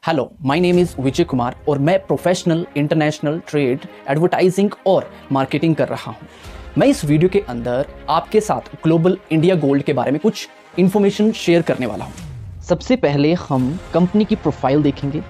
Hello, my name is Vijay Kumar और मैं professional international trade, advertising और मार्केटिंग कर रहा हूँ। मैं इस वीडियो के अंदर आपके साथ ग्लोबल इंडिया गोल्ड के बारे में कुछ इन्फॉर्मेशन शेयर करने वाला हूँ। सबसे पहले हम कंपनी की प्रोफाइल देखेंगे।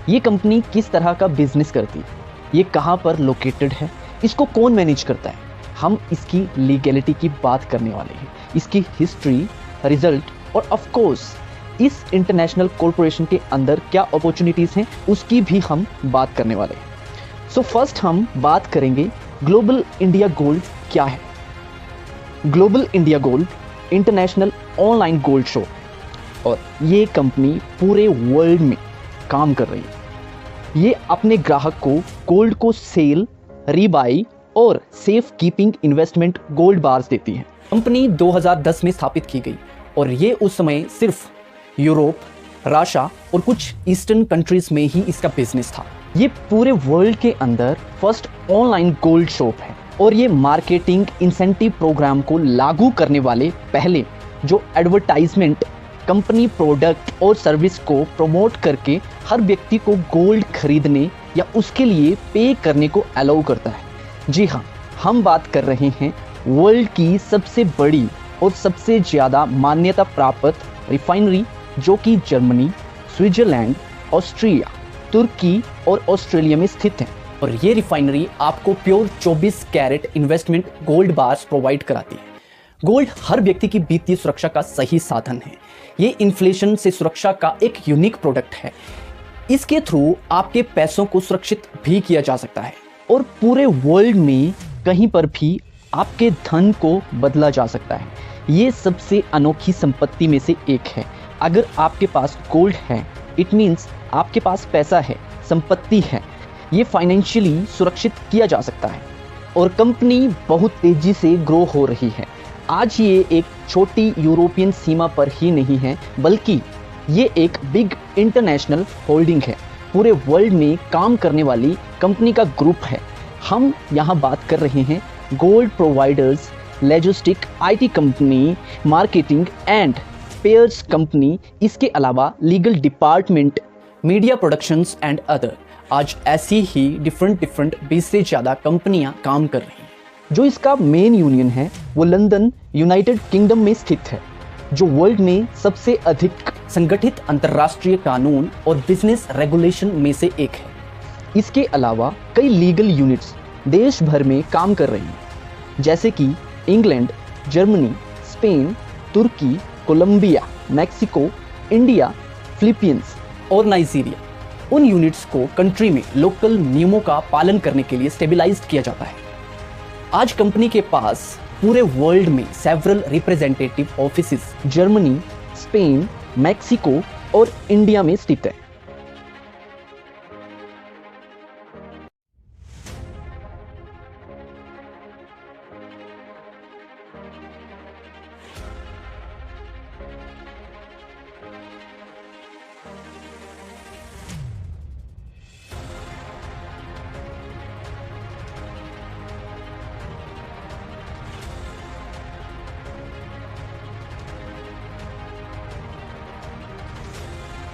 ये कंपनी किस तरह का बिजनेस करती है, ये कहाँ पर लोकेटेड है, इसको कौन मैनेज करता है, हम इसकी लीगैलिटी की बात करने वाले हैं, इसकी हिस्ट्री, रिजल्ट और ऑफ कोर्स इस इंटरनेशनल कॉरपोरेशन के अंदर क्या अपॉर्चुनिटीज़ हैं उसकी भी हम बात करने वाले हैं। सो फर्स्ट हम बात करेंगे ग्लोबल इंडिया गोल्ड क्या है। Global India gold international online gold show और ये कंपनी पूरे वर्ल्ड में काम कर रही है। ये अपने ग्राहक को गोल्ड को सेल, रीबाई और safe keeping investment gold bars देती है। कंपनी 2010 में स्थापित की गई और ये उस समय सिर्फ यूरोप, रशिया और कुछ ईस्टर्न कंट्रीज में ही इसका बिजनेस था। ये पूरे वर्ल्ड के अंदर फर्स्ट ऑनलाइन गोल्ड शॉप है और ये मार्केटिंग इंसेंटिव प्रोग्राम को लागू करने वाले पहले जो एडवर्टाइजमेंट कंपनी प्रोडक्ट और सर्विस को प्रमोट करके हर व्यक्ति को गोल्ड खरीदने या उसके लिए पे करने को अलाउ करता है। जी हाँ, हम बात कर रहे हैं वर्ल्ड की सबसे बड़ी और सबसे ज़्यादा मान्यता प्राप्त रिफाइनरी जो कि जर्मनी, स्विट्जरलैंड, ऑस्ट्रिया, तुर्की और ऑस्ट्रेलिया में स्थित है। और ये रिफाइनरी आपको pure 24 carat investment gold bars provide कराती है। गोल्ड हर व्यक्ति की वित्तीय सुरक्षा का सही साधन है। ये इन्फ्लेशन से सुरक्षा का एक यूनिक प्रोडक्ट है। इसके थ्रू आपके पैसों को सुरक्षित भी किया जा सकता है और पूरे वर्ल्ड में कहीं पर भी आपके धन को बदला जा सकता है। ये सबसे अनोखी संपत्ति में से एक है। अगर आपके पास गोल्ड है, इट मीन्स आपके पास पैसा है, संपत्ति है। ये फाइनेंशियली सुरक्षित किया जा सकता है और कंपनी बहुत तेजी से ग्रो हो रही है। आज ये एक छोटी यूरोपियन सीमा पर ही नहीं है, बल्कि ये एक बिग इंटरनेशनल होल्डिंग है। पूरे वर्ल्ड में काम करने वाली कंपनी का ग्रुप है। हम यहाँ बात कर रहे हैं gold providers, logistic, IT company, marketing and pairs company, इसके अलावा legal department, media productions and other. आज ऐसी ही डिफरेंट 20 से ज़्यादा कंपनियां काम कर रही हैं। जो इसका मेन यूनियन है वो लंदन, यूनाइटेड किंगडम में स्थित है, जो वर्ल्ड में सबसे अधिक संगठित अंतर्राष्ट्रीय कानून और बिजनेस रेगुलेशन में से एक है। इसके अलावा कई लीगल यूनिट्स देश भर में काम कर रही हैं, जैसे कि इंग्लैंड, जर्मनी, स्पेन, तुर्की, कोलंबिया, मैक्सिको, इंडिया, फिलीपींस और नाइजीरिया। उन यूनिट्स को कंट्री में लोकल नियमों का पालन करने के लिए स्टेबलाइज्ड किया जाता है। आज कंपनी के पास पूरे वर्ल्ड में several representative offices Germany, Spain, Mexico और इंडिया में स्थित है।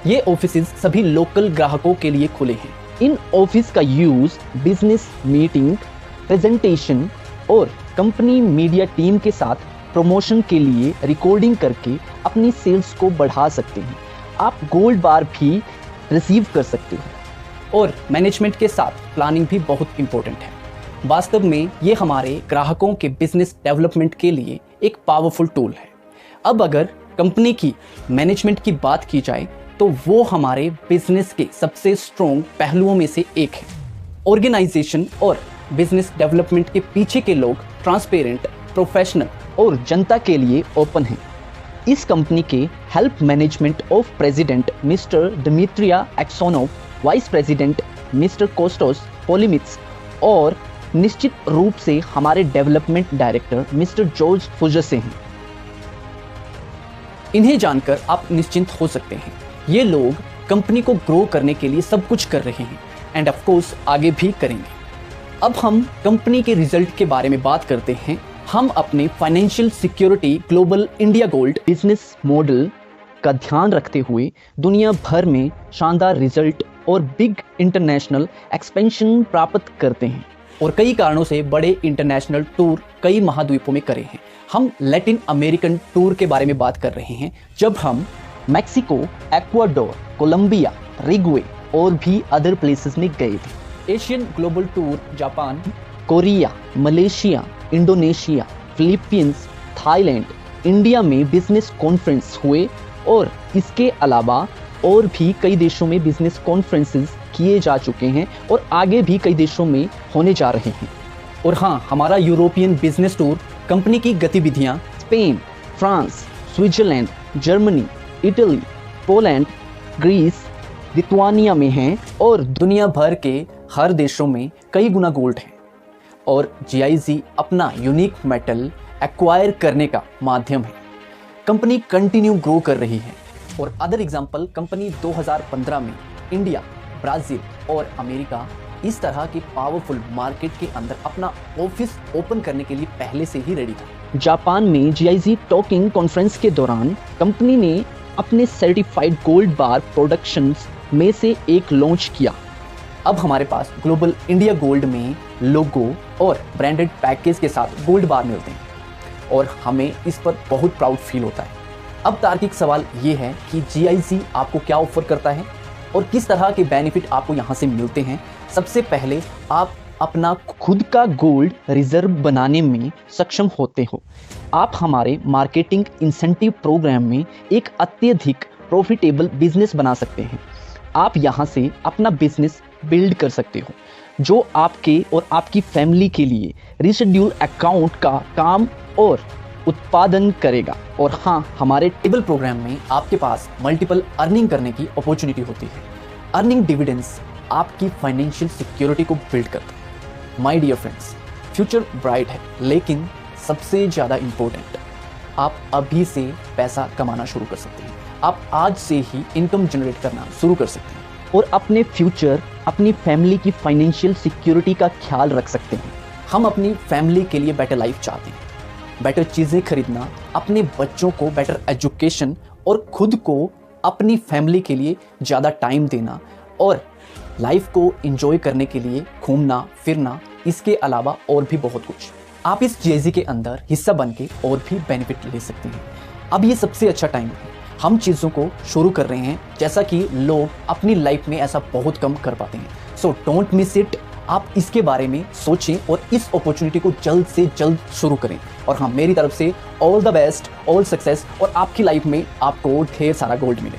ये ऑफिसेज सभी लोकल ग्राहकों के लिए खुले हैं। इन ऑफिस का यूज बिजनेस मीटिंग, प्रेजेंटेशन और कंपनी मीडिया टीम के साथ प्रमोशन के लिए रिकॉर्डिंग करके अपनी सेल्स को बढ़ा सकते हैं। आप गोल्ड बार भी रिसीव कर सकते हैं और मैनेजमेंट के साथ प्लानिंग भी बहुत इंपॉर्टेंट है। वास्तव में ये हमारे ग्राहकों के बिजनेस डेवलपमेंट के लिए एक पावरफुल टूल है। अब अगर कंपनी की मैनेजमेंट की बात की जाए तो वो हमारे बिजनेस के सबसे स्ट्रॉन्ग पहलुओं में से एक है। ऑर्गेनाइजेशन और बिजनेस डेवलपमेंट के पीछे के लोग ट्रांसपेरेंट, प्रोफेशनल और जनता के लिए ओपन हैं। इस कंपनी के help management of president mister डिमित्रिया एक्सोनोव, वाइस प्रेसिडेंट मिस्टर कोस्टोस पोलिमित्स और निश्चित रूप से हमारे डेवलपमेंट डायरेक्टर मिस्टर जॉर्ज फुजसे हैं। इन्हें जानकर आप निश्चिंत हो सकते हैं। ये लोग कंपनी को ग्रो करने के लिए सब कुछ कर रहे हैं एंड ऑफ कोर्स आगे भी करेंगे। अब हम कंपनी के रिजल्ट के बारे में बात करते हैं। हम अपने financial security global India gold business model का ध्यान रखते हुए दुनिया भर में शानदार रिजल्ट और बिग इंटरनेशनल एक्सपेंशन प्राप्त करते हैं और कई कारणों से बड़े इंटरनेशनल टूर कई महाद्वीपों में करे हैं। हम लैटिन अमेरिकन टूर के बारे में बात कर रहे हैं, जब हम मैक्सिको, एक्वाडोर, कोलंबिया, रिगवे और भी अदर प्लेसेस में गए थे। Asian global tour Japan, Korea, Malaysia, Indonesia, Philippines, Thailand, India में बिजनेस कॉन्फ्रेंस हुए और इसके अलावा और भी कई देशों में बिजनेस कॉन्फ्रेंसेस किए जा चुके हैं और आगे भी कई देशों में होने जा रहे हैं। और हाँ, हमारा यूरोपियन बिजनेस टूर कंपनी की गतिविधियाँ Spain, France, Switzerland, Germany, Italy, Poland, Greece, Lithuania में हैं और दुनिया भर के हर देशों में कई गुना गोल्ड है। और GIZ अपना यूनिक मेटल एक्वायर करने का माध्यम है। कंपनी कंटिन्यू ग्रो कर रही है और अदर एग्जांपल, कंपनी 2015 में इंडिया, ब्राज़ील और अमेरिका इस तरह के पावरफुल मार्केट के अंदर अपना ऑफिस ओपन करने के लिए पहले से ही रेडी था। जापान में GIZ टॉकिंग कॉन्फ्रेंस के दौरान कंपनी ने अपने सर्टिफाइड गोल्ड बार प्रोडक्शंस में से एक लॉन्च किया। अब हमारे पास ग्लोबल इंडिया गोल्ड में लोगो और ब्रांडेड पैकेज के साथ गोल्ड बार मिलते हैं और हमें इस पर बहुत प्राउड फील होता है। अब तार्किक सवाल ये है कि GIZ आपको क्या ऑफर करता है और किस तरह के बेनिफिट आपको यहाँ से मिलते हैं। सबसे पहले आप अपना खुद का गोल्ड रिजर्व बनाने में सक्षम होते हो। आप हमारे मार्केटिंग इंसेंटिव प्रोग्राम में एक अत्यधिक प्रॉफिटेबल बिजनेस बना सकते हैं। आप यहाँ से अपना बिजनेस बिल्ड कर सकते हो जो आपके और आपकी फैमिली के लिए रिशेड्यूल अकाउंट का काम और उत्पादन करेगा। और हाँ, हमारे टेबल प्रोग्राम में आपके पास मल्टीपल अर्निंग करने की अपॉर्चुनिटी होती है। अर्निंग डिविडेंड्स आपकी फाइनेंशियल सिक्योरिटी को बिल्ड करता है। My dear friends, future bright है, लेकिन सबसे ज़्यादा इम्पोर्टेंट, आप अभी से पैसा कमाना शुरू कर सकते हैं। आप आज से ही इनकम जनरेट करना शुरू कर सकते हैं और अपने फ्यूचर, अपनी फैमिली की फाइनेंशियल सिक्योरिटी का ख्याल रख सकते हैं। हम अपनी फैमिली के लिए बेटर लाइफ चाहते हैं, बेटर चीज़ें खरीदना, अपने बच्चों को बेटर एजुकेशन और खुद को अपनी फैमिली के लिए ज़्यादा टाइम देना और लाइफ को एंजॉय करने के लिए घूमना फिरना, इसके अलावा और भी बहुत कुछ। आप इस GIZ के अंदर हिस्सा बन के और भी बेनिफिट ले सकते हैं। अब ये सबसे अच्छा टाइम है, हम चीज़ों को शुरू कर रहे हैं, जैसा कि लोग अपनी लाइफ में ऐसा बहुत कम कर पाते हैं। So don't miss it. आप इसके बारे में सोचें और इस अपॉर्चुनिटी को जल्द से जल्द शुरू करें। और हाँ, मेरी तरफ से all the best, all success और आपकी लाइफ में आपको ढेर सारा गोल्ड मिले।